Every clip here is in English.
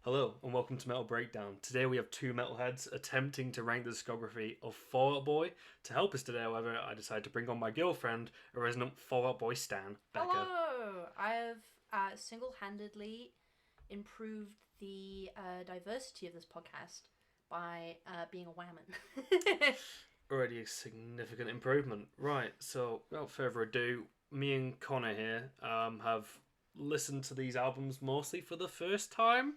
Hello and welcome to Metal Breakdown. Today we have two metalheads attempting to rank the discography of Fall Out Boy. To help us today, however, I decided to bring on my girlfriend, a resident Fall Out Boy stan, Beka. Hello! I have single-handedly improved the diversity of this podcast by being a whammon. Already a significant improvement. Right, so without further ado, me and Connor here have listened to these albums mostly for the first time.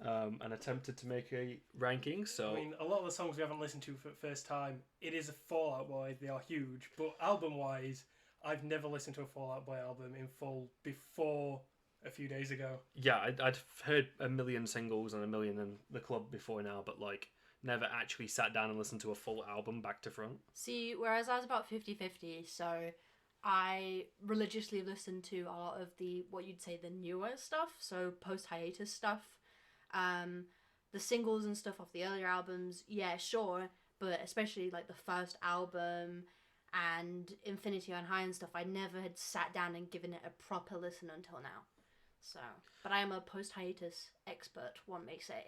And attempted to make a ranking. So I mean, a lot of the songs we haven't listened to for the first time, it is a Fall Out Boy, they are huge. But album-wise, I've never listened to a Fall Out Boy album in full before a few days ago. yeah, I'd heard a million singles and a million in the club before now, but like never actually sat down and listened to a full album back to front. See, whereas I was about 50-50, so I religiously listened to a lot of the, what you'd say, the newer stuff, so post-hiatus stuff. The singles and stuff off the earlier albums, yeah, sure, but especially like the first album and Infinity on High and stuff, I never had sat down and given it a proper listen until now. So, but I am a post-hiatus expert, one may say.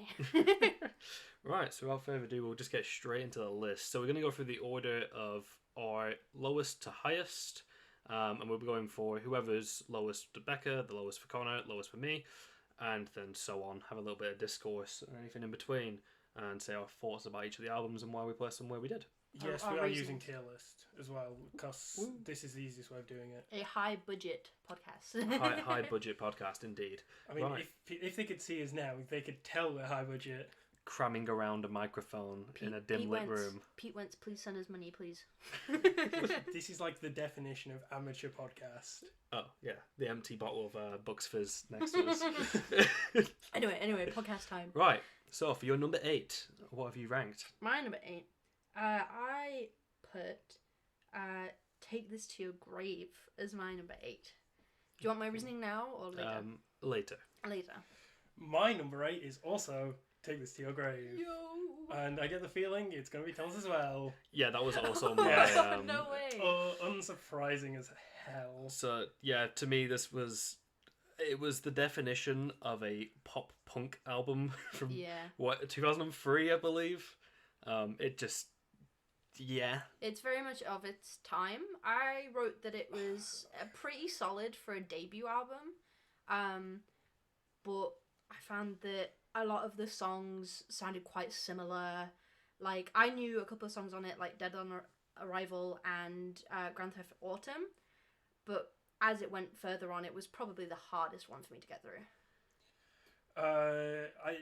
Right, so without further ado, we'll just get straight into the list. So we're going to go through the order of our lowest to highest, and we'll be going for whoever's lowest to Beka, the lowest for Connor, lowest for me, and then so on. Have a little bit of discourse and anything in between, and say our thoughts about each of the albums and why we placed them where we did. Yes, Our we are reasons. using tier list as well, because this is the easiest way of doing it. A high-budget podcast. High budget podcast indeed. I mean, Right. if they could see us now, they could tell we're high budget. Cramming around a microphone in a dim lit room. Pete Wentz, please send us money, please. This is like the definition of amateur podcast. Oh yeah, the empty bottle of Bucks Fizz next to us. Anyway, podcast time. Right, so for your number 8, what have you ranked? My number 8. I put Take This to Your Grave as my number 8. Do you want my reasoning now or later? Later. Later. My number 8 is also Take This to Your Grave. Yo! And I get the feeling it's going to be Tons as well. Yeah, that was also my. Yeah. No way! Oh, unsurprising as hell. So yeah, to me it was the definition of a pop punk album from Yeah. 2003, I believe. It just It's very much of its time. I wrote that it was pretty solid for a debut album. But I found that a lot of the songs sounded quite similar. Like, I knew a couple of songs on it, like Dead on Arrival and Grand Theft Autumn. But as it went further on, it was probably the hardest one for me to get through. I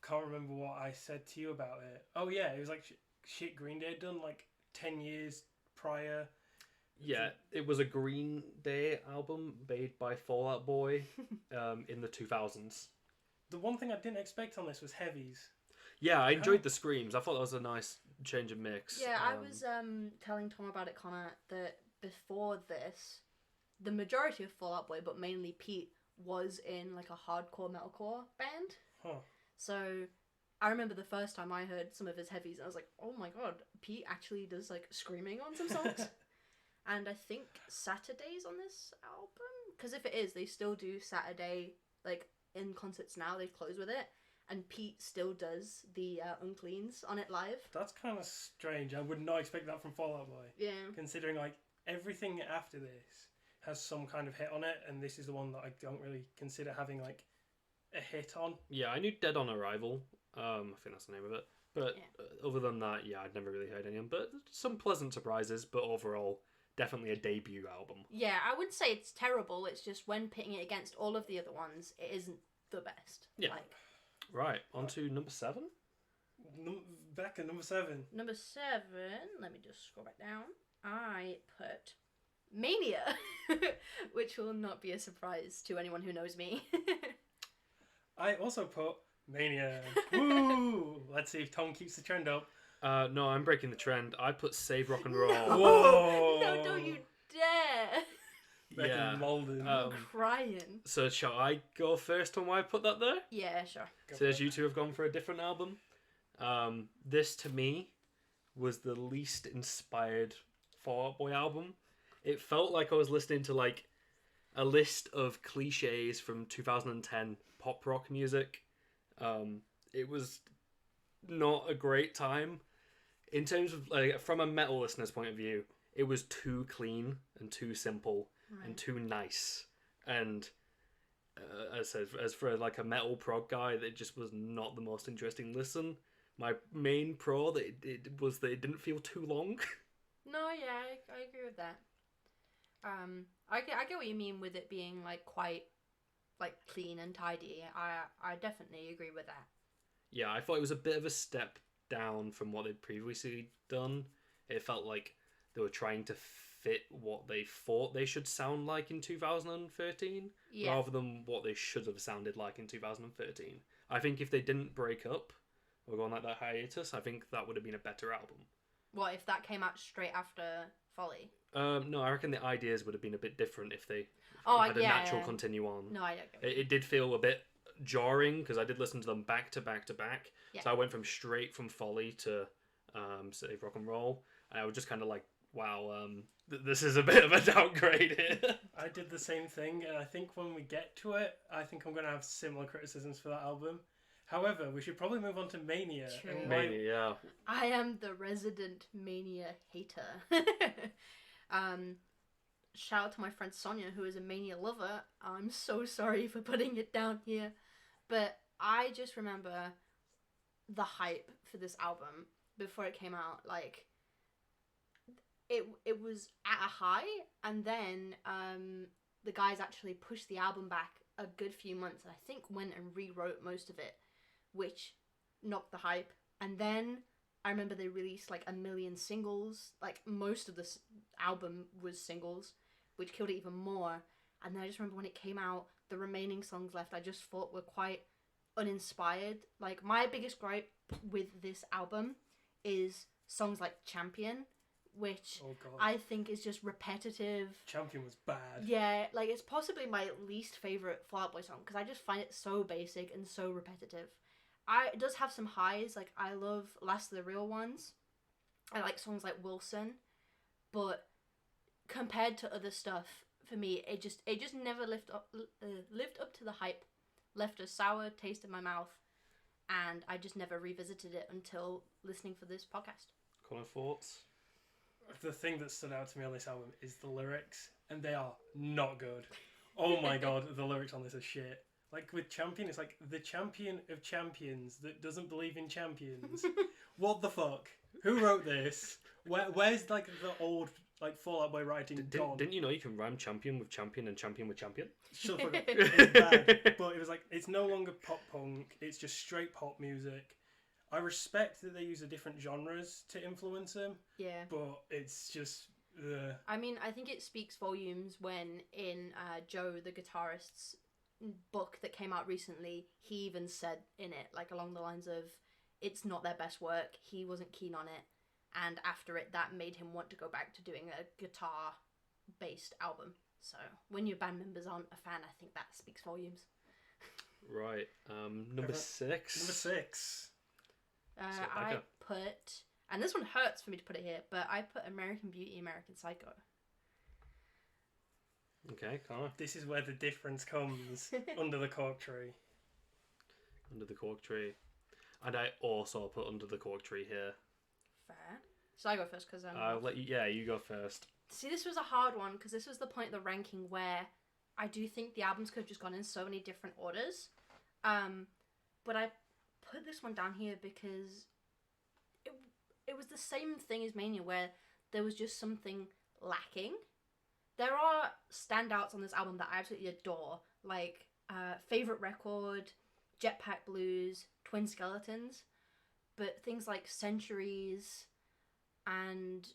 can't remember what I said to you about it. Oh yeah, it was like shit Green Day had done like 10 years prior. Yeah, it was a Green Day album made by Fall Out Boy in the 2000s. The one thing I didn't expect on this was heavies. Yeah, I enjoyed the screams. I thought that was a nice change of mix. Yeah, I was telling Tom about it, Connor, that before this, the majority of Fall Out Boy, but mainly Pete, was in like a hardcore metalcore band. Huh. So I remember the first time I heard some of his heavies, and I was like, oh my god, Pete actually does like screaming on some songs. And I think Saturday's on this album, because if it is, they still do Saturday like in concerts now. They've closed with it, and Pete still does the Uncleans on it live. That's kind of strange. I would not expect that from Fall Out Boy. Yeah. Considering like everything after this has some kind of hit on it, and this is the one that I don't really consider having like a hit on. Yeah, I knew Dead on Arrival. I think that's the name of it. But other than that, yeah, I'd never really heard any of them. But some pleasant surprises, but overall, definitely a debut album. Yeah, I wouldn't say it's terrible. It's just when pitting it against all of the other ones, it isn't the best. Yeah. Like, Right, on to number 7. Back at number 7. number 7, let me just scroll back down. I put Mania, which will not be a surprise to anyone who knows me. I also put Mania. Woo! Let's see if Tom keeps the trend up. No, I'm breaking the trend. I put Save Rock and Roll. Whoa! No, don't you dare! Yeah. Malden. I'm crying. So shall I go first on why I put that there? Yeah, sure. So as you two have gone for a different album, this to me was the least inspired Fall Out Boy album. It felt like I was listening to like a list of cliches from 2010 pop rock music, It was not a great time. In terms of, like, from a metal listener's point of view, it was too clean and too simple and too nice. And as I said, as for like a metal prog guy, it just was not the most interesting listen. My main pro that it was that it didn't feel too long. No, yeah, I agree with that. I get what you mean with it being like quite like clean and tidy. I definitely agree with that. Yeah, I thought it was a bit of a step down from what they'd previously done. It felt like they were trying to fit what they thought they should sound like in 2013 rather than what they should have sounded like in 2013. I think if they didn't break up or go on like that hiatus, I think that would have been a better album. What if that came out straight after Folie? No, I reckon the ideas would have been a bit different if they had a natural continue on. No, I don't get it did feel a bit jarring because I did listen to them back to back to back. Yeah. So I went straight from Folie to Save Rock and Roll, and I was just kind of like, wow, this is a bit of a downgrade here. I did the same thing, and I think when we get to it, I think I'm going to have similar criticisms for that album. However, we should probably move on to Mania. True. Mania, yeah. I am the resident Mania hater. Shout out to my friend Sonia, who is a Mania lover. I'm so sorry for putting it down here. But I just remember the hype for this album before it came out. Like, it was at a high, and then the guys actually pushed the album back a good few months, and I think went and rewrote most of it, which knocked the hype. And then I remember they released like 1 million singles. Like, most of this album was singles, which killed it even more. And then I just remember when it came out, the remaining songs left I just thought were quite uninspired. Like, my biggest gripe with this album is songs like Champion, which I think is just repetitive. Champion was bad. Yeah, like, it's possibly my least favourite Fall Out Boy song, because I just find it so basic and so repetitive. It does have some highs. Like, I love Last of the Real Ones. I like songs like Wilson, but compared to other stuff, for me, it just never lived up to the hype. Left a sour taste in my mouth, and I just never revisited it until listening for this podcast. Connor, thoughts? The thing that stood out to me on this album is the lyrics, and they are not good. Oh my god, the lyrics on this are shit. Like, with Champion, it's like, the champion of champions that doesn't believe in champions. What the fuck? Who wrote this? Where's, like, the old, like, Fall Out Boy writing gone? Didn't you know you can rhyme champion with champion and champion with champion? Shut the fuck up. It's bad. But it was like, it's no longer pop punk, it's just straight pop music. I respect that they use the different genres to influence them. Yeah. But it's just... I mean, I think it speaks volumes when in Joe, the guitarist's book that came out recently, he even said in it, like, along the lines of, it's not their best work, he wasn't keen on it, and after it, that made him want to go back to doing a guitar-based album. So, when your band members aren't a fan, I think that speaks volumes. Right. Number 6. Number 6. I put, and this one hurts for me to put it here, but I put American Beauty, American Psycho. Okay, Connor. This is where the difference comes. Under the Cork Tree. Under the Cork Tree. And I also put Under the Cork Tree here. Fair. So I go first because I'll let you. Yeah, you go first. See, this was a hard one because this was the point of the ranking where I do think the albums could have just gone in so many different orders. But I put this one down here because it was the same thing as Mania, where there was just something lacking. There are standouts on this album that I absolutely adore, like Favorite Record, Jetpack Blues, Twin Skeletons, but things like Centuries and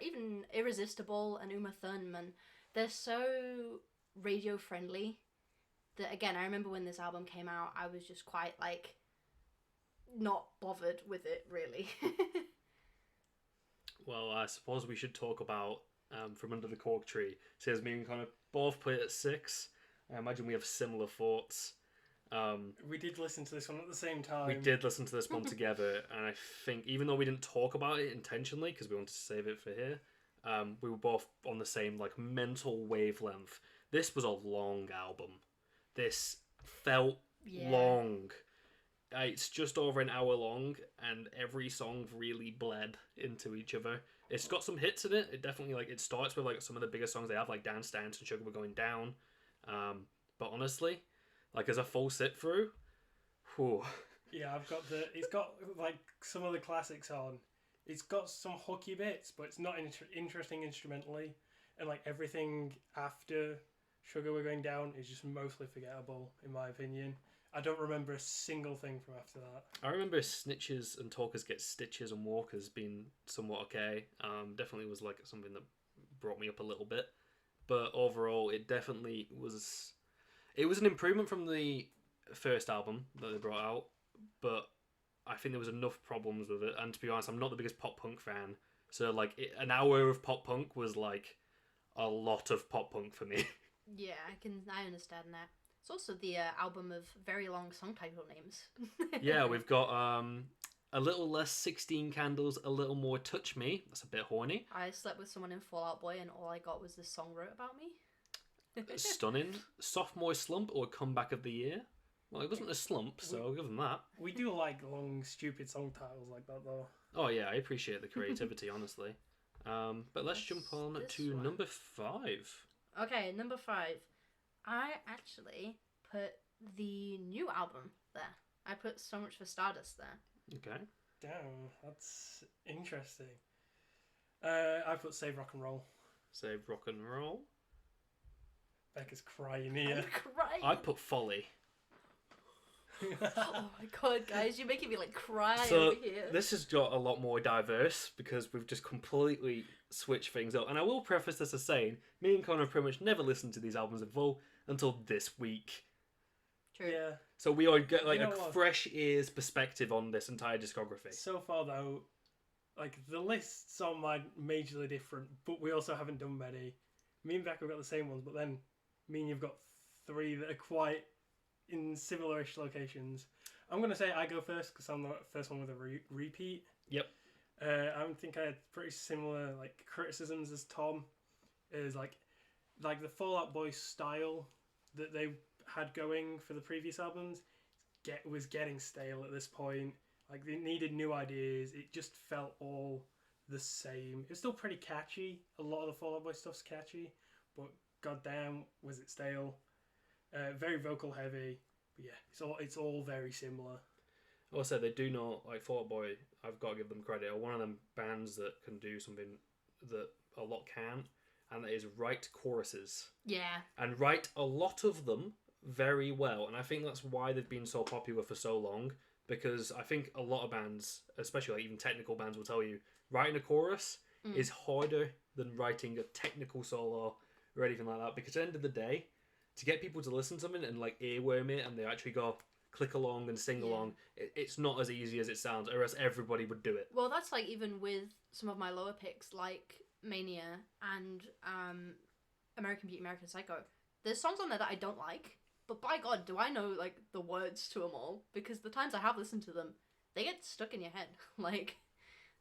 even Irresistible and Uma Thurman, they're so radio friendly that, again, I remember when this album came out, I was just quite, like, not bothered with it, really. Well, I suppose we should talk about From Under the Cork Tree. So as me and Connor both put it at 6. I imagine we have similar thoughts. We did listen to this one at the same time. We did listen to this one together, and I think even though we didn't talk about it intentionally because we wanted to save it for here, we were both on the same, like, mental wavelength. This was a long album. This felt Yeah. long. It's just over an hour long, and every song really bled into each other. It's got some hits in it. It definitely it starts with some of the bigger songs they have, like Dance Dance and Sugar We're Going Down. But honestly, as a full sit through, whew. Yeah, it's got some of the classics on. It's got some hooky bits, but it's not interesting instrumentally, and everything after Sugar We're Going Down is just mostly forgettable in my opinion. I don't remember a single thing from after that. I remember Snitches and Talkers Get Stitches and Walkers being somewhat okay. Definitely was something that brought me up a little bit, but overall it definitely was. It was an improvement from the first album that they brought out, but I think there was enough problems with it. And to be honest, I'm not the biggest pop punk fan, so an hour of pop punk was a lot of pop punk for me. Yeah, I understand that. It's also the album of very long song title names. Yeah, we've got a little less 16 Candles, a little more Touch Me. That's a bit horny. I slept with someone in Fall Out Boy and all I got was this song wrote about me. Stunning. Sophomore Slump or Comeback of the Year. Well, it wasn't a slump, so I'll give them that. We do like long, stupid song titles like that, though. Oh yeah, I appreciate the creativity, honestly. But let's jump on to number 5. Okay, number 5. I actually put the new album there. I put So Much for Stardust there. Okay. Damn, that's interesting. I put Save Rock and Roll. Save Rock and Roll. Becca's crying here. I'm crying. I put Folie. Oh my god, guys, you're making me cry So over here. this has got a lot more diverse because we've just completely switched things up. And I will preface this as saying, me and Connor pretty much never listened to these albums in full until this week. True. Yeah. So we all get You know a what? fresh ear's perspective on this entire discography. So far, though, the lists are majorly different, but we also haven't done many. Me and Becca have got the same ones, but then me and you've got 3 that are quite in similar-ish locations. I'm going to say I go first because I'm the first one with a repeat. Yep. I think I had pretty similar criticisms as Tom. Is like the Fall Out Boy style that they had going for the previous albums was getting stale at this point. They needed new ideas. It just felt all the same. It's still pretty catchy. A lot of the Fall Out Boy stuff's catchy, but goddamn, was it stale. Very vocal heavy, but yeah, it's all very similar. Also, they do not, Fall Out Boy, I've got to give them credit, are one of them bands that can do something that a lot can't, and that is write choruses. Yeah. And write a lot of them very well, and I think that's why they've been so popular for so long, because I think a lot of bands, especially even technical bands, will tell you, writing a chorus is harder than writing a technical solo or anything like that, because at the end of the day, to get people to listen to something and earworm it and they actually go click along and sing along, it's not as easy as it sounds, or else everybody would do it. Well, that's even with some of my lower picks like Mania and American Beauty, American Psycho. There's songs on there that I don't like, but by God, do I know the words to them all, because the times I have listened to them, they get stuck in your head.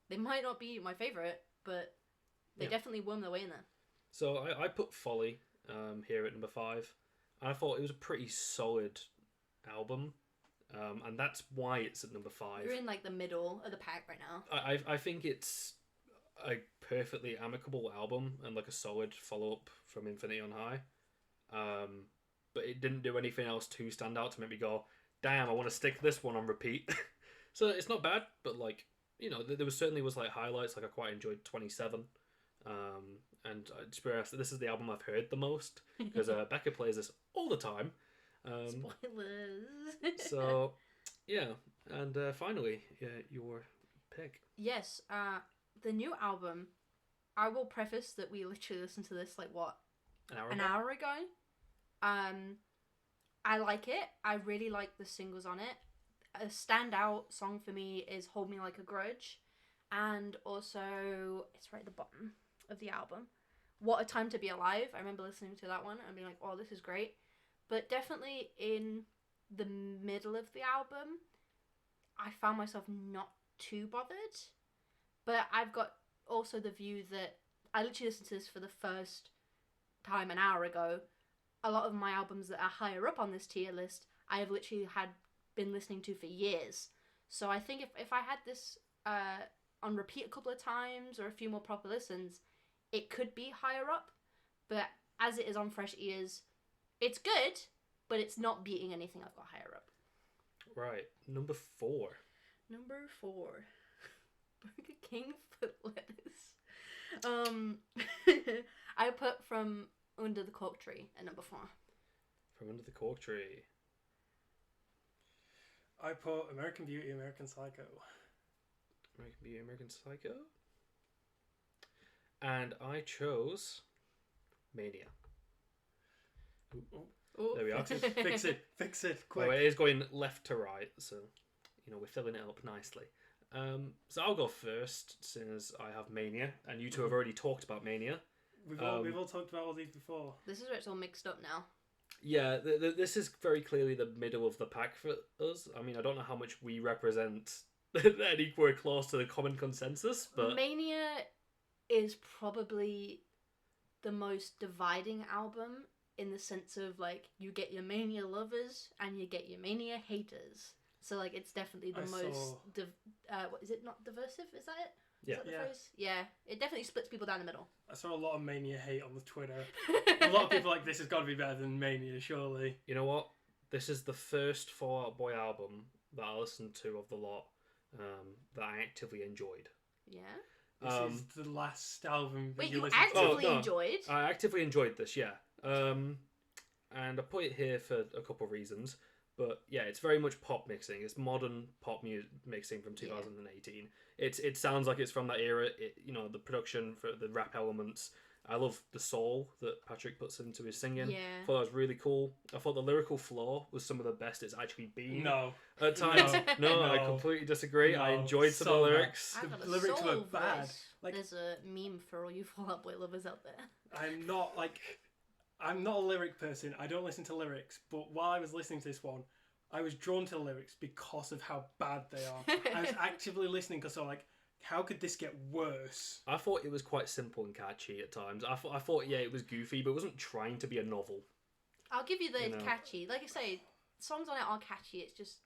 They might not be my favorite, but they definitely worm their way in there. So I put Folie here at number 5. And I thought it was a pretty solid album, and that's why it's at number 5. You're in the middle of the pack right now. I think it's a perfectly amicable album and a solid follow-up from Infinity on High, but it didn't do anything else to stand out to make me go, damn, I want to stick this one on repeat. So it's not bad, but there was certainly highlights. I quite enjoyed 27. And I just realized that this is the album I've heard the most, because Beka plays this all the time. Spoilers. So, yeah. And finally, your pick. Yes, the new album, I will preface that we literally listened to this, An hour ago? I like it. I really like the singles on it. A standout song for me is Hold Me Like a Grudge. And also, it's right at the bottom of the album, What a Time to Be Alive. I remember listening to that one and being like, oh, this is great. But definitely in the middle of the album, I found myself not too bothered. But I've got also the view that I literally listened to this for the first time an hour ago, a lot of my albums that are higher up on this tier list, I have literally been listening to for years. So I think if I had this on repeat a couple of times or a few more proper listens, it could be higher up. But as it is on fresh ears, it's good, but it's not beating anything I've got higher up. Right, number 4. Number 4, Burger King foot lettuce. I put From Under the Cork Tree at number 4. From Under the Cork Tree. I put American Beauty, American Psycho. American Beauty, American Psycho. And I chose Mania. Ooh. There we are. Fix it, quick. Oh, it is going left to right, so we're filling it up nicely. So I'll go first, since I have Mania, and you two have already talked about Mania. We've all talked about all these before. This is where it's all mixed up now. Yeah, this is very clearly the middle of the pack for us. I mean, I don't know how much we represent anywhere close to the common consensus, but Mania is probably the most dividing album in the sense of, like, you get your Mania lovers and you get your Mania haters. So, like, it's definitely the most... what is it? Not diversive? Is that it? Yeah. Is that the phrase? Yeah. It definitely splits people down the middle. I saw a lot of Mania hate on the Twitter. A lot of people like, this has got to be better than Mania, surely. You know what? This is the first Fall Out Boy album that I listened to of the lot that I actively enjoyed. Yeah? This is the last album that Wait, you you listened to. actively enjoyed? I actively enjoyed this, yeah. And I put it here for a couple of reasons. But yeah, it's very much pop mixing. It's modern pop mixing from 2018. Yeah. It sounds like it's from that era. The production for the rap elements. I love the soul that Patrick puts into his singing. Yeah. I thought that was really cool. I thought the lyrical flow was some of the best it's actually been. No. At times. No, I completely disagree. I enjoyed some of the lyrics. I've got a lyrics soul were bad. voice. Like, there's a meme for all you Fall Out Boy lovers out there. I'm not a lyric person. I don't listen to lyrics. But while I was listening to this one, I was drawn to the lyrics because of how bad they are. I was actively listening because I'm like, how could this get worse? I thought it was quite simple and catchy at times. I thought, yeah, it was goofy, but it wasn't trying to be a novel. I'll give you the catchy. Like I say, songs on it are catchy. It's just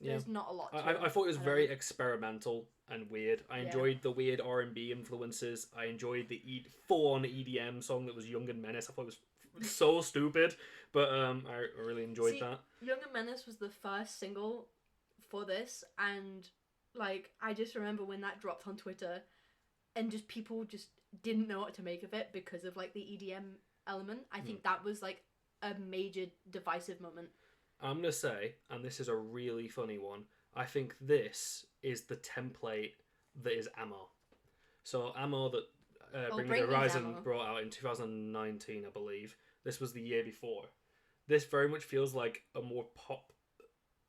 there's not a lot to it. I thought it was very experimental and weird. I enjoyed the weird R&B influences. I enjoyed the full-on EDM song that was Young and Menace. I thought it was so stupid, but I really enjoyed that. Young and Menace was the first single for this, and like I just remember when that dropped on Twitter, and just people just didn't know what to make of it because of like the EDM element. I think that was like a major divisive moment. I'm gonna say, and this is a really funny one, I think this is the template that is Ammo. So Ammo that Bring Me the Horizon brought out in 2019, I believe. This was the year before. This very much feels like a more pop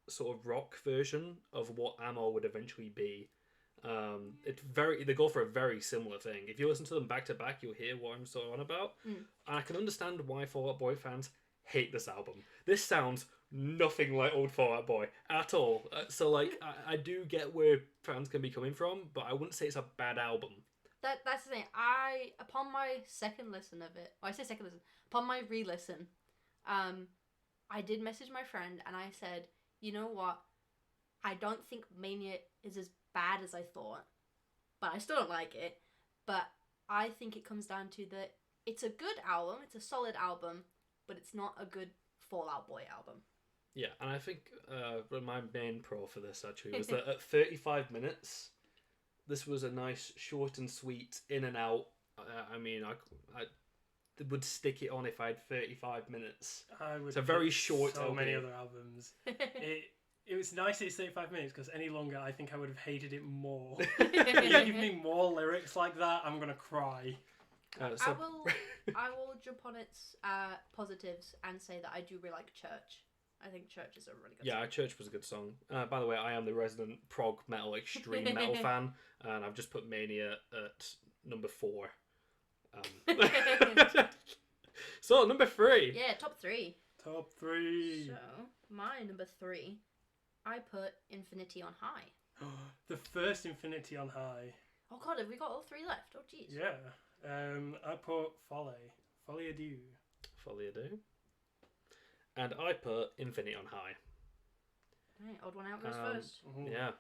sort of rock version of what Ammo would eventually be. They go for a very similar thing. If you listen to them back to back, you'll hear what I'm so on about. And I can understand why Fall Out Boy fans hate this album. This sounds nothing like old Fall Out Boy at all. So like, I do get where fans can be coming from, but I wouldn't say it's a bad album. That's the thing. Upon my second listen of it, upon my re-listen, I did message my friend and I said, you know what? I don't think Mania is as bad as I thought, but I still don't like it. But I think it comes down to that it's a good album, it's a solid album, but it's not a good Fall Out Boy album. Yeah, and I think my main pro for this actually was that at 35 minutes, this was a nice, short and sweet, in and out. I mean, I would stick it on if I had 35 minutes. It's a very short so album. Many other albums. It was nice that it's 35 minutes, because any longer I think I would have hated it more. If you give me more lyrics like that, I'm going to cry. I will jump on its positives and say that I do really like Church. I think Church is a really good song. Yeah, Church was a good song. By the way, I am the resident prog metal, extreme metal fan, and I've just put Mania at number 4. So, number 3. Yeah, top 3. Top 3. So, my number 3, I put Infinity on High. The first Infinity on High. Oh god, have we got all 3 left? Oh jeez. Yeah. I put Folie A Deux. Folie A Deux. And I put Infinity on High. Right, odd one out goes first. Mhm. Yeah.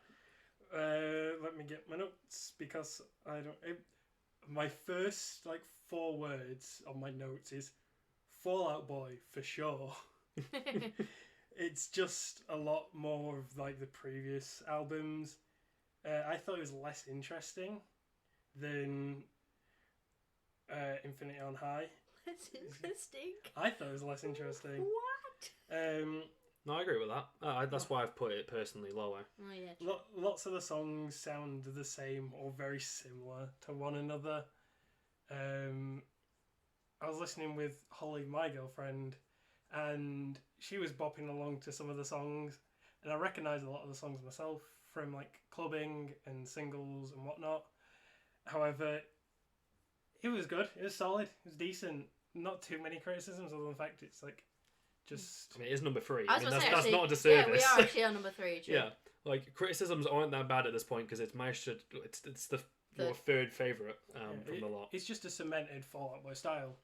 Let me get my notes because I don't. My first 4 words on my notes is Fall Out Boy for sure. It's just a lot more of the previous albums. I thought it was less interesting than Infinity on High. That's interesting. I thought it was less interesting. What? No, I agree with that. That's why I've put it personally lower. Oh yeah. True. Lots of the songs sound the same or very similar to one another. I was listening with Holly, my girlfriend, and she was bopping along to some of the songs, and I recognised a lot of the songs myself from clubbing and singles and whatnot. However, it was good. It was solid. It was decent. Not too many criticisms, other than the fact it's just. I mean, it is number 3. I was gonna say, that's actually, not a disservice. Yeah, we are actually on number 3. True. Yeah, criticisms aren't that bad at this point because it's your third favourite from the lot. It's just a cemented Fall Out Boy style.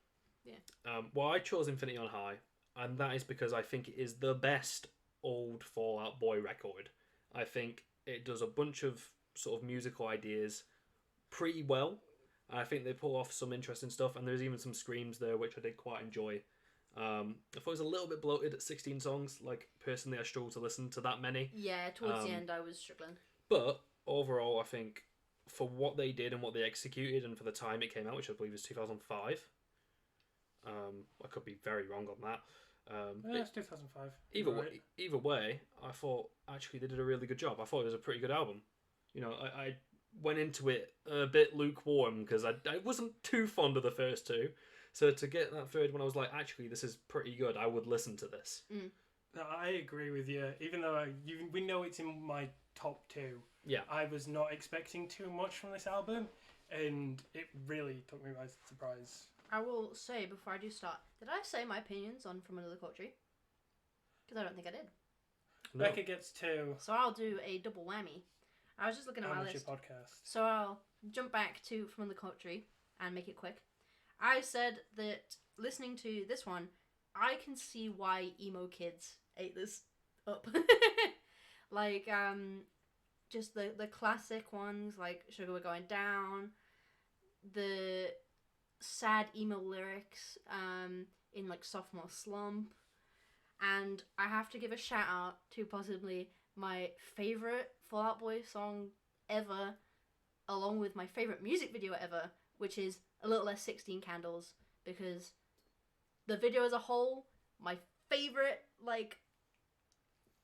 Yeah. Well, I chose Infinity on High, and that is because I think it is the best old Fall Out Boy record. I think it does a bunch of sort of musical ideas pretty well. I think they pull off some interesting stuff, and there's even some screams there which I did quite enjoy. I thought it was a little bit bloated at 16 songs. Personally, I struggle to listen to that many. Yeah, towards the end I was struggling. But overall, I think for what they did and what they executed, and for the time it came out, which I believe is 2005. I could be very wrong on that. It's 2005. Either way, I thought actually they did a really good job. I thought it was a pretty good album. I went into it a bit lukewarm because I wasn't too fond of the first 2. So to get that third one, I was like, actually, this is pretty good. I would listen to this. Mm. No, I agree with you. Even though we know it's in my top 2. Yeah. I was not expecting too much from this album, and it really took me by surprise. I will say before I do start, did I say my opinions on From Under the Cork Tree? Because I don't think I did. No. Beka gets 2. So I'll do a double whammy. I was just looking at my Amateur list. podcast. So I'll jump back to From Under the Cork Tree and make it quick. I said that listening to this one, I can see why emo kids ate this up. Just the classic ones like Sugar We're Going Down, the sad emo lyrics in Sophomore Slump, and I have to give a shout out to possibly my favourite Fall Out Boy song ever, along with my favourite music video ever, which is A Little Less 16 Candles, because the video as a whole, my favourite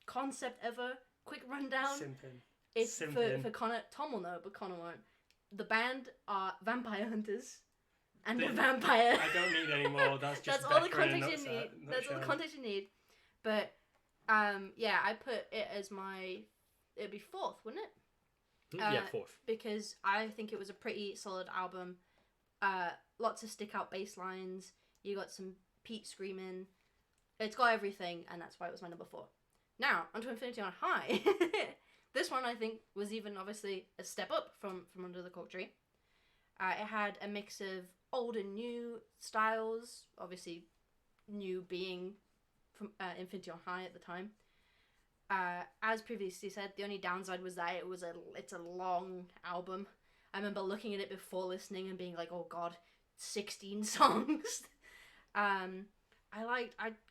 concept ever. Quick rundown. Simpin. It's Simpin. for Connor. Tom will know, but Connor won't. The band are Vampire Hunters, and They- the vampire. I don't need any more. That's just That's all the Beka in a context you need. That's all the nutshell. context you need. But yeah, I put it as it'd be 4th, wouldn't it? Yeah, 4th. Because I think it was a pretty solid album. Lots of stick out bass lines. You got some Pete screaming. It's got everything, and that's why it was my number 4. Now, onto Infinity on High. This one I think was even obviously a step up from Under the Cork Tree. It had a mix of old and new styles, obviously new being from Infinity on High at the time. As previously said, the only downside was that it's a long album. I remember looking at it before listening and being like, oh god, 16 songs. I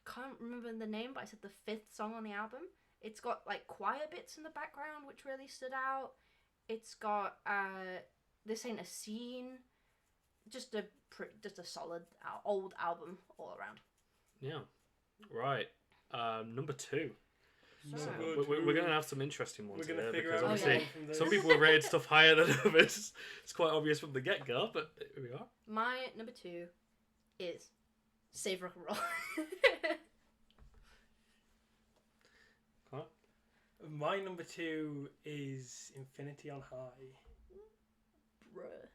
can't remember the name, but I said the 5th song on the album. It's got choir bits in the background which really stood out. It's got This Ain't a Scene. Just a solid old album all around. Yeah. Right. Number 2. So- We're going to have some interesting ones We're gonna here figure because out obviously yeah. from this. some people have rated stuff higher than others. It's quite obvious from the get-go, but here we are. My number 2 is Save Rock and Roll. Huh? My number 2 is Infinity on High. Bruh.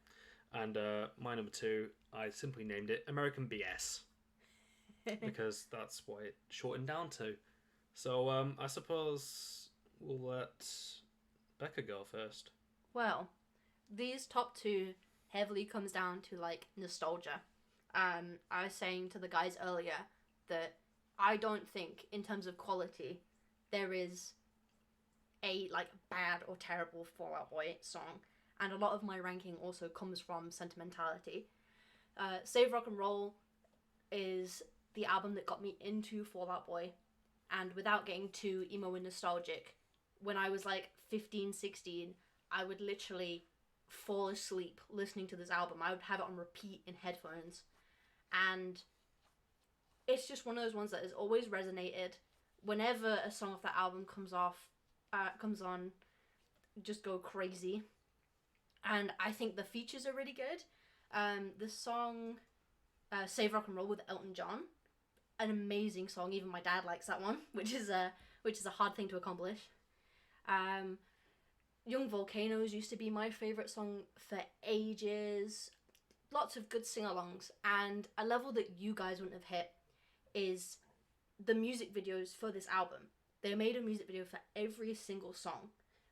And my number 2, I simply named it American BS because that's what it shortened down to. So I suppose we'll let Beka go first. Well, these top 2 heavily comes down to nostalgia. I was saying to the guys earlier that I don't think, in terms of quality, there is a like bad or terrible Fall Out Boy song, and a lot of my ranking also comes from sentimentality. Save Rock and Roll is the album that got me into Fall Out Boy, and without getting too emo and nostalgic, when I was like 15, 16, I would literally fall asleep listening to this album. I would have it on repeat in headphones, and it's just one of those ones that has always resonated. Whenever a song off that album comes on, just go crazy. And I think the features are really good. The song Save Rock and Roll with Elton John, an amazing song. Even my dad likes that one, which is a hard thing to accomplish. Young Volcanoes used to be my favourite song for ages. Lots of good sing-alongs, and a level that you guys wouldn't have hit is the music videos for this album. They made a music video for every single song,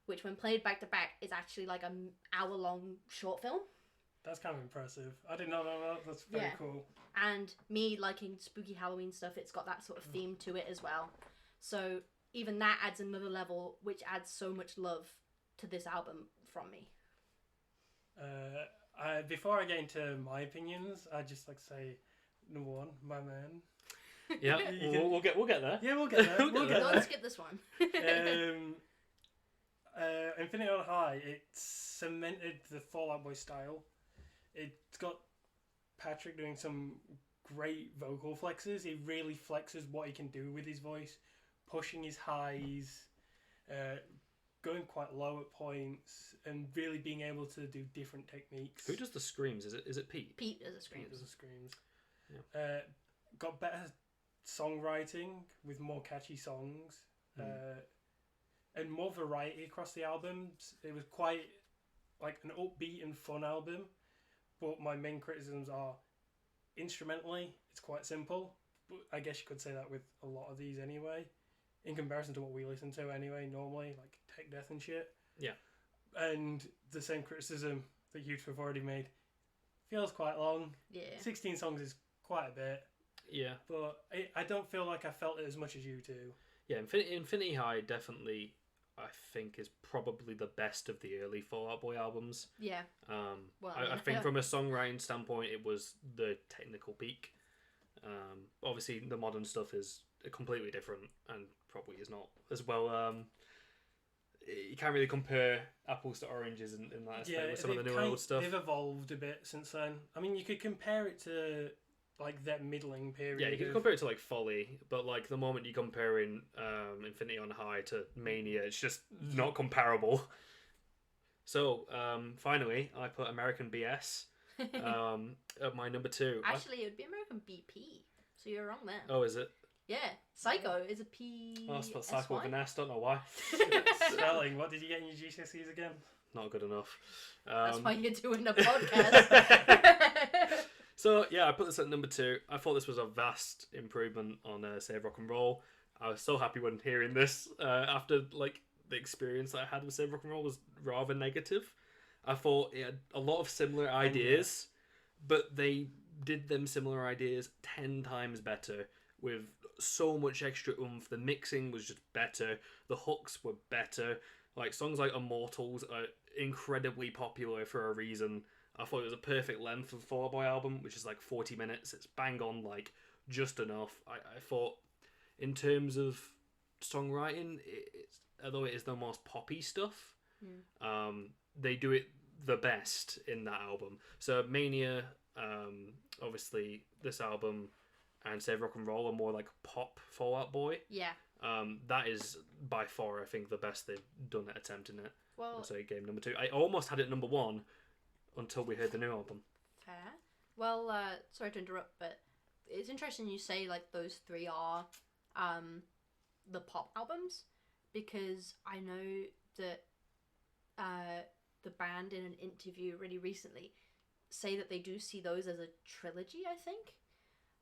which when played back to back is actually like an hour-long short film. That's kind of impressive. I did not know that. That's very cool. And me liking spooky Halloween stuff, it's got that sort of theme to it as well. So even that adds another level, which adds so much love to this album from me. Before I get into my opinions, I'd just like to say, number one, my man. Yeah, we'll get there. Yeah, we'll get there. We'll get there. Don't skip this one. Infinity on High, it cemented the Fall Out Boy style. It's got Patrick doing some great vocal flexes. He really flexes what he can do with his voice, pushing his highs, going quite low at points, and really being able to do different techniques. Who does the screams? Is it Pete? Pete does the screams. Pete does the screams. Yeah. Got better songwriting with more catchy songs, and more variety across the albums. It was quite like an upbeat and fun album, but my main criticisms are instrumentally, it's quite simple, but I guess you could say that with a lot of these anyway, in comparison to what we listen to anyway, normally, like tech death and shit. Yeah. And the same criticism that you've already made, feels quite long. Yeah. 16 songs is quite a bit. Yeah. But I don't feel like I felt it as much as you do. Yeah, Infinity High definitely, I think, is probably the best of the early Fall Out Boy albums. Yeah. Well, I think from a songwriting standpoint, it was the technical peak. Obviously, the modern stuff is completely different and probably is not as well. You can't really compare apples to oranges in that aspect with some of the newer old stuff. They've evolved a bit since then. I mean, you could compare it to like that middling period. Yeah, you could compare it to like Folie, but like the moment you're comparing Infinity on High to Mania, it's just not comparable. So finally, I put American BS at my number 2. Actually, it would be American BP, so you're wrong there. Oh, is it? Yeah, Psycho is a P. Oh, I spelled Psycho with an S, don't know why. Spelling, what did you get in your GCSEs again? Not good enough. That's why you're doing a podcast. So, yeah, I put this at number 2. I thought this was a vast improvement on Save Rock and Roll. I was so happy when hearing this after, like, the experience that I had with Save Rock and Roll was rather negative. I thought it had a lot of similar ideas, but they did them similar ideas 10 times better with so much extra oomph. The mixing was just better. The hooks were better. Like, songs like Immortals are incredibly popular for a reason. I thought it was a perfect length for the Fall Out Boy album, which is like 40 minutes. It's bang on, like, just enough. I thought, in terms of songwriting, although it is the most poppy stuff, they do it the best in that album. So Mania, obviously, this album, and Save Rock and Roll are more like pop Fall Out Boy. Yeah. That is by far, I think, the best they've done at attempting it. Well, so game number 2. I almost had it number 1 until we heard the new album. Fair. Well, sorry to interrupt, but it's interesting you say like those 3 are the pop albums, because I know that the band in an interview really recently say that they do see those as a trilogy, I think,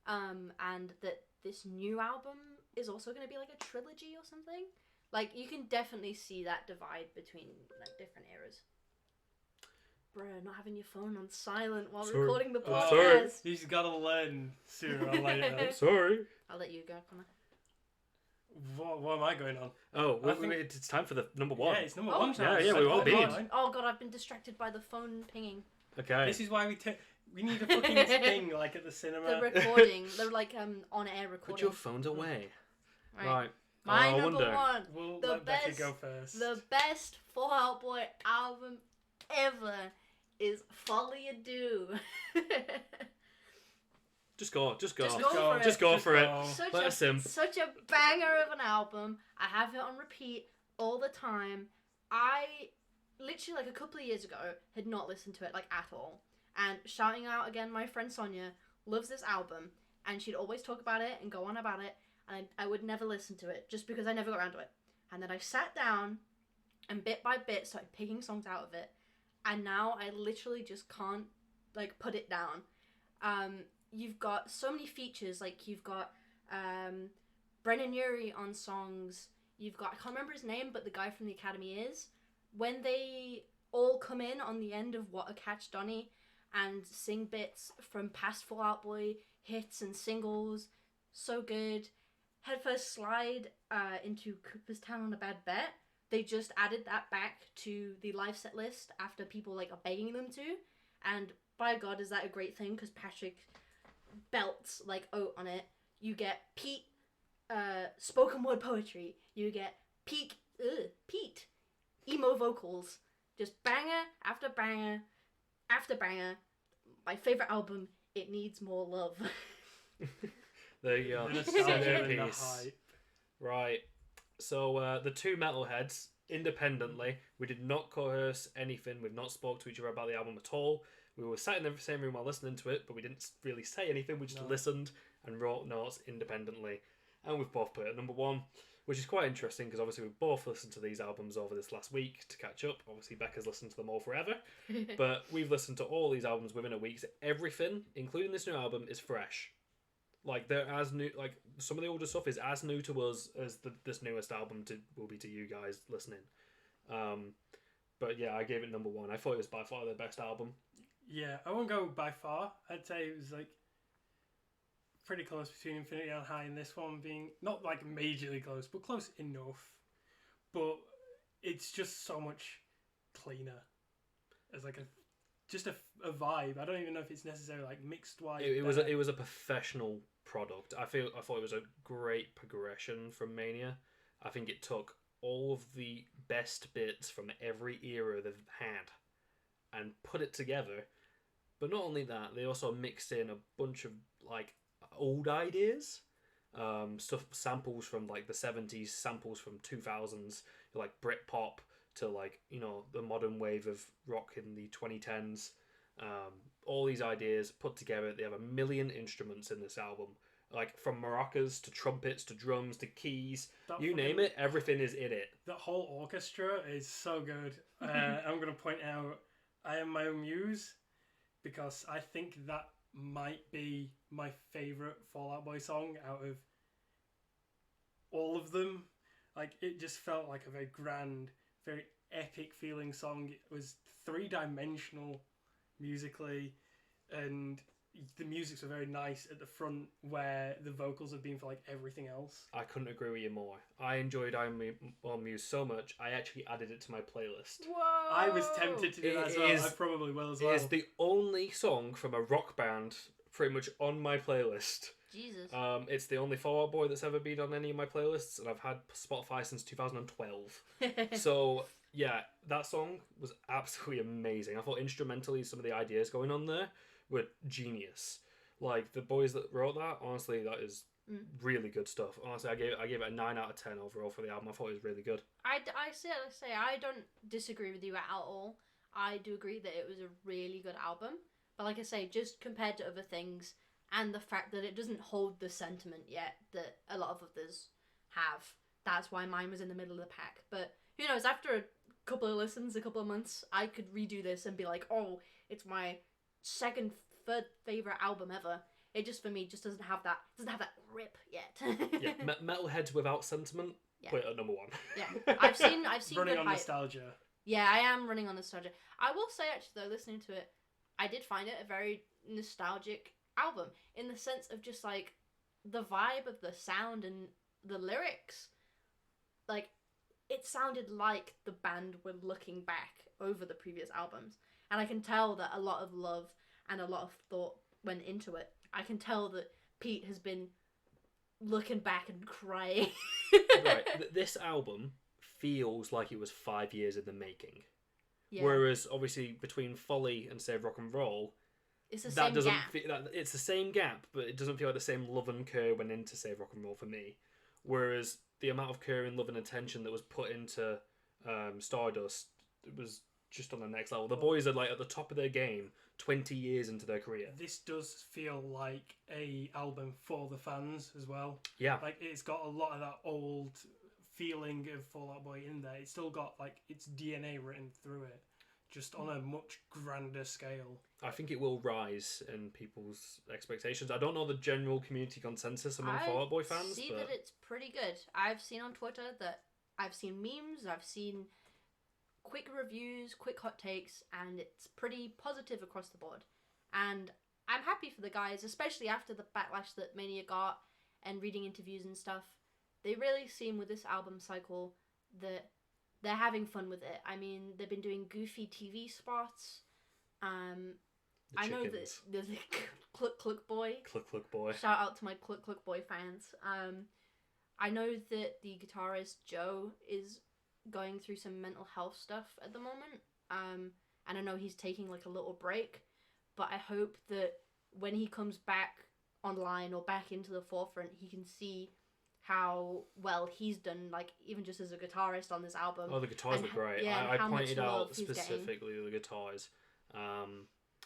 and that this new album is also going to be like a trilogy or something. Like, you can definitely see that divide between like different eras. bruh, not having your phone on silent while Sorry. recording the Oh, sorry. podcast. He's got to learn sooner or later. Sorry. I'll let you go, Connor. What am I going on? Oh, I think- it's time for the number one. Yeah, it's number Oh. one. Yeah, time. yeah, we won't be. Oh god, I've been distracted by the phone pinging. Okay. This is why we need a fucking thing like at the cinema. The recording, they're like on-air recording. Put your phones away. Right. Right. My I number wonder. one, We'll the let Becca best- go first. the best Fall Out Boy album ever is Folie A Deux. Just go. Just go. Just go for it. Just go for it. Such Let us simp. such a banger of an album. I have it on repeat all the time. I literally like a couple of years ago had not listened to it like at all. And shouting out again, my friend Sonia loves this album, and she'd always talk about it and go on about it, and I would never listen to it just because I never got around to it. And then I sat down and bit by bit started picking songs out of it, and now I literally just can't like put it down. You've got so many features, like you've got Brennan Urie on songs. You've got, I can't remember his name, but the guy from the Academy is. When they all come in on the end of What a Catch Donny and sing bits from past Fall Out Boy hits and singles, so good. Headfirst Slide into Cooperstown on a Bad Bet. They just added that back to the live set list after people like are begging them to, and by God, is that a great thing? Because Patrick belts like oat on it. You get Pete spoken word poetry. You get Pete emo vocals. Just banger after banger after banger. My favorite album. It needs more love. There you go. The nostalgia and the Centerpiece. hype. Right. So the two metalheads, independently, we did not coerce anything. We've not spoke to each other about the album at all. We were sat in the same room while listening to it, but we didn't really say anything. We just listened and wrote notes independently. And we've both put it at number one, which is quite interesting because obviously we've both listened to these albums over this last week to catch up. Obviously, Becca's listened to them all forever. But we've listened to all these albums within a week. So everything, including this new album, is fresh. Like, they're as new, like, some of the older stuff is as new to us as this newest album will be to you guys listening. But yeah, I gave it number one. I thought it was by far their best album. Yeah, I won't go by far. I'd say it was like pretty close between Infinity on High and this one being not like majorly close, but close enough. But it's just so much cleaner as like a vibe. I don't even know if it's necessarily like mixed wise. It was a professional product. I thought it was a great progression from Mania. I think it took all of the best bits from every era they've had and put it together. But not only that, they also mixed in a bunch of like old ideas, samples from like the 70s, samples from 2000s, like Britpop to like, you know, the modern wave of rock in the 2010s. All these ideas put together. They have 1 million instruments in this album, like from maracas to trumpets to drums to keys. You name it, everything is in it. That whole orchestra is so good. I'm going to point out I Am My Own Muse because I think that might be my favourite Fall Out Boy song out of all of them. Like, it just felt like a very grand, very epic feeling song. It was three-dimensional musically, and the music's very nice at the front where the vocals have been for like everything else. I couldn't agree with you more. I enjoyed I Am My Own Muse so much, I actually added it to my playlist. Whoa! I was tempted to do that as well. I probably will as well. It is the only song from a rock band pretty much on my playlist. Jesus. It's the only Fall Out Boy that's ever been on any of my playlists, and I've had Spotify since 2012. So yeah, that song was absolutely amazing. I thought instrumentally some of the ideas going on there were genius. Like, the boys that wrote that, honestly, that is really good stuff. Honestly, I gave it a 9 out of 10 overall for the album. I thought it was really good. I say I don't disagree with you at all. I do agree that it was a really good album. But like I say, just compared to other things, and the fact that it doesn't hold the sentiment yet that a lot of others have, that's why mine was in the middle of the pack. But who knows, after a couple of listens, a couple of months, I could redo this and be like, oh, it's my third favourite album ever. It just, for me, just doesn't have that rip yet. Yeah, metalheads without sentiment, Yeah. put it at number one. Yeah, I've seen running good on hype. nostalgia. Yeah, I am running on nostalgia. I will say, actually, though, listening to it, I did find it a very nostalgic album in the sense of just like the vibe of the sound and the lyrics. Like, it sounded like the band were looking back over the previous albums. And I can tell that a lot of love and a lot of thought went into it. I can tell that Pete has been looking back and crying. Right, this album feels like it was 5 years in the making. Yeah. Whereas, obviously, between Folie and Save Rock and Roll, It's the that same doesn't gap. it's the same gap, but it doesn't feel like the same love and care went into Save Rock and Roll for me. Whereas the amount of care and love and attention that was put into Stardust, it was just on the next level. The boys are like at the top of their game 20 years into their career. This does feel like a album for the fans as well. Yeah. Like, it's got a lot of that old feeling of Fall Out Boy in there. It's still got like its DNA written through it, just on a much grander scale. I think it will rise in people's expectations. I don't know the general community consensus among Fall Out Boy fans. I see but that it's pretty good. I've seen on Twitter that I've seen memes, I've seen quick reviews, quick hot takes, and it's pretty positive across the board. And I'm happy for the guys, especially after the backlash that Mania got and reading interviews and stuff. They really seem with this album cycle that they're having fun with it. I mean, they've been doing goofy TV spots. I know that there's a Cluck Cluck Boy. Cluck Cluck Boy. Shout out to my Cluck Cluck Boy fans. I know that the guitarist Joe is going through some mental health stuff at the moment. And I know he's taking like a little break. But I hope that when he comes back online or back into the forefront, he can see how well he's done, like even just as a guitarist on this album. Oh, the guitars were great. Yeah, I how much pointed love out he's getting. specifically the guitars.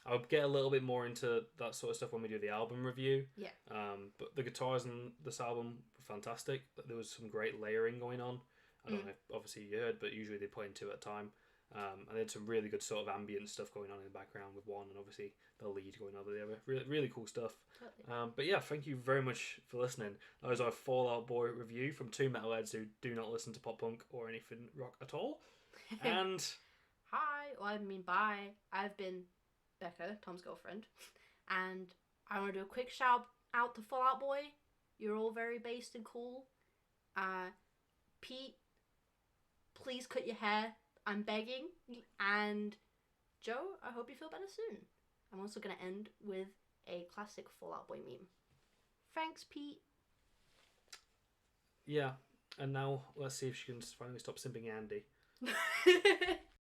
I'll get a little bit more into that sort of stuff when we do the album review. Yeah. But the guitars in this album were fantastic. There was some great layering going on. I don't know if obviously you heard, but usually they put in two at a time. And they had some really good sort of ambient stuff going on in the background with one, and obviously the lead going over the other. Really, really cool stuff. Totally. But yeah, thank you very much for listening. That was our Fall Out Boy review from two metalheads who do not listen to pop punk or anything rock at all. And hi, well, I mean bye. I've been Beka, Tom's girlfriend, and I want to do a quick shout out to Fall Out Boy. You're all very based and cool. Pete, please cut your hair. I'm begging. And Joe, I hope you feel better soon. I'm also going to end with a classic Fall Out Boy meme. Thanks, Pete. yeah, and now let's see if she can finally stop simping Andy.